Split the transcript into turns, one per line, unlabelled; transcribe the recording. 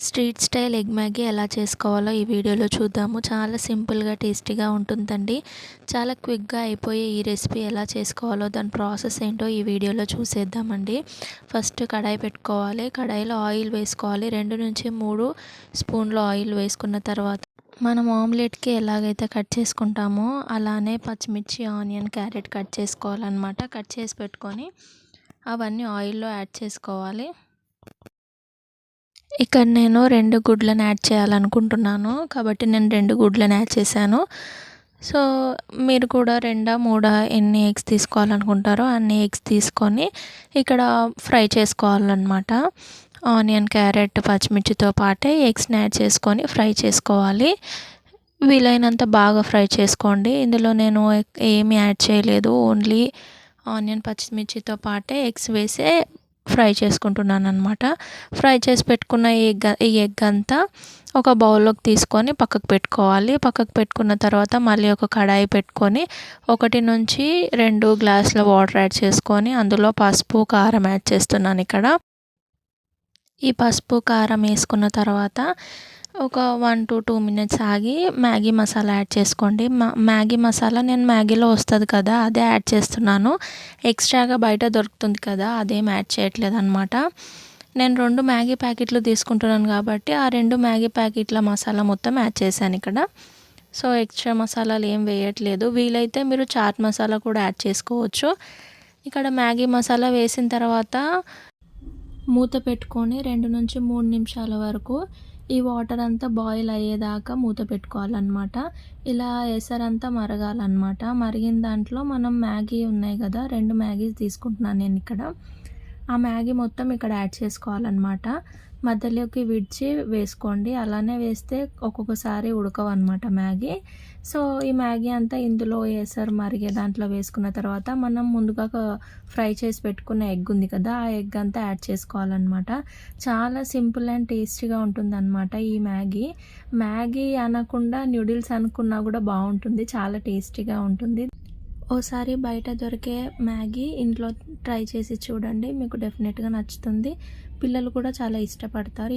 Street style egg Maggi ఎలా చేసుకోవాలో ఈ వీడియోలో చూద్దాము. చాలా సింపుల్గా టేస్టీగా ఉంటుందండి. చాలా క్విక్గా అయిపోయే ఈ రెసిపీ ఎలా చేసుకోవాలో దాని ప్రాసెస్ ఏంటో ఈ వీడియోలో చూసేద్దామండి. ఫస్ట్ కడాయి పెట్టుకోవాలి. కడాయిలో ఆయిల్ వేసుకోవాలి. 2-3 స్పూన్లు ఆయిల్ వేసుకున్న తర్వాత మనం ఆమ్లెట్కి ఎలాగైతే కట్ చేసుకుంటామో అలానే పచ్చిమిర్చి, ఆనియన్, క్యారెట్ కట్ చేసుకోవాలన్నమాట. కట్ చేసి పెట్టుకొని అవన్నీ ఆయిల్లో యాడ్ చేసుకోవాలి. ఇక్కడ నేను 2 గుడ్లను యాడ్ చేయాలనుకుంటున్నాను. కాబట్టి నేను 2 గుడ్లను యాడ్ చేశాను. సో మీరు కూడా 2-3 ఎన్ని ఎగ్స్ తీసుకోవాలనుకుంటారో అన్ని ఎగ్స్ తీసుకొని ఇక్కడ ఫ్రై చేసుకోవాలన్నమాట. ఆనియన్, క్యారెట్, పచ్చిమిర్చితో పాటే ఎగ్స్ని యాడ్ చేసుకొని ఫ్రై చేసుకోవాలి. వీలైనంత బాగా ఫ్రై చేసుకోండి. ఇందులో నేను ఏమీ యాడ్ చేయలేదు. ఓన్లీ ఆనియన్, పచ్చిమిర్చితో పాటే ఎగ్స్ వేసే ఫ్రై చేసుకుంటున్నాను అనమాట. ఫ్రై చేసి పెట్టుకున్న ఈ ఎగ్ అంతా ఒక బౌల్లోకి తీసుకొని పక్కకు పెట్టుకోవాలి. పక్కకు పెట్టుకున్న తర్వాత మళ్ళీ ఒక కడాయి పెట్టుకొని 1-2 గ్లాసుల వాటర్ యాడ్ చేసుకొని అందులో పసుపు, కారం యాడ్ చేస్తున్నాను ఇక్కడ. ఈ పసుపు, కారం వేసుకున్న తర్వాత ఒక 1-2 మినిట్స్ ఆగి మ్యాగీ మసాలా యాడ్ చేసుకోండి. మ్యాగీ మసాలా నేను మ్యాగీలో వస్తుంది కదా అదే యాడ్ చేస్తున్నాను. ఎక్స్ట్రాగా బయట దొరుకుతుంది కదా అదేం యాడ్ చేయట్లేదు అనమాట. నేను 2 మ్యాగీ ప్యాకెట్లు తీసుకుంటున్నాను కాబట్టి ఆ 2 మ్యాగీ ప్యాకెట్ల మసాలా మొత్తం యాడ్ చేశాను ఇక్కడ. సో ఎక్స్ట్రా మసాలాలు ఏం వేయట్లేదు. వీలైతే మీరు చాట్ మసాలా కూడా యాడ్ చేసుకోవచ్చు. ఇక్కడ మ్యాగీ మసాలా వేసిన తర్వాత మూత పెట్టుకొని 2-3 నిమిషాల వరకు ఈ వాటర్ అంతా బాయిల్ అయ్యేదాకా మూత పెట్టుకోవాలన్నమాట. ఇలా ఎసరంతా మరగాలన్నమాట. మరిగిన దాంట్లో మనం మ్యాగీ ఉన్నాయి కదా 2 మ్యాగీస్ తీసుకుంటున్నాను నేను ఇక్కడ. ఆ మ్యాగీ మొత్తం ఇక్కడ యాడ్ చేసుకోవాలన్నమాట. మధ్యలోకి విడిచి వేసుకోండి. అలానే వేస్తే ఒక్కొక్కసారి ఉడకవన్నమాట మ్యాగీ. సో ఈ మ్యాగీ అంతా ఇందులో ఎసరు మరిగే దాంట్లో వేసుకున్న తర్వాత మనం ముందుగా ఫ్రై చేసి పెట్టుకున్న ఎగ్ ఉంది కదా ఆ ఎగ్ అంతా యాడ్ చేసుకోవాలన్నమాట. చాలా సింపుల్ అండ్ టేస్టీగా ఉంటుందన్నమాట ఈ మ్యాగీ అనకుండా న్యూడిల్స్ అనుకున్నా కూడా బాగుంటుంది. చాలా టేస్టీగా ఉంటుంది. ఓసారి బయట దొరికే మ్యాగీ ఇంట్లో ట్రై చేసి చూడండి. మీకు డెఫినెట్గా నచ్చుతుంది. పిల్లలు కూడా చాలా ఇష్టపడతారు.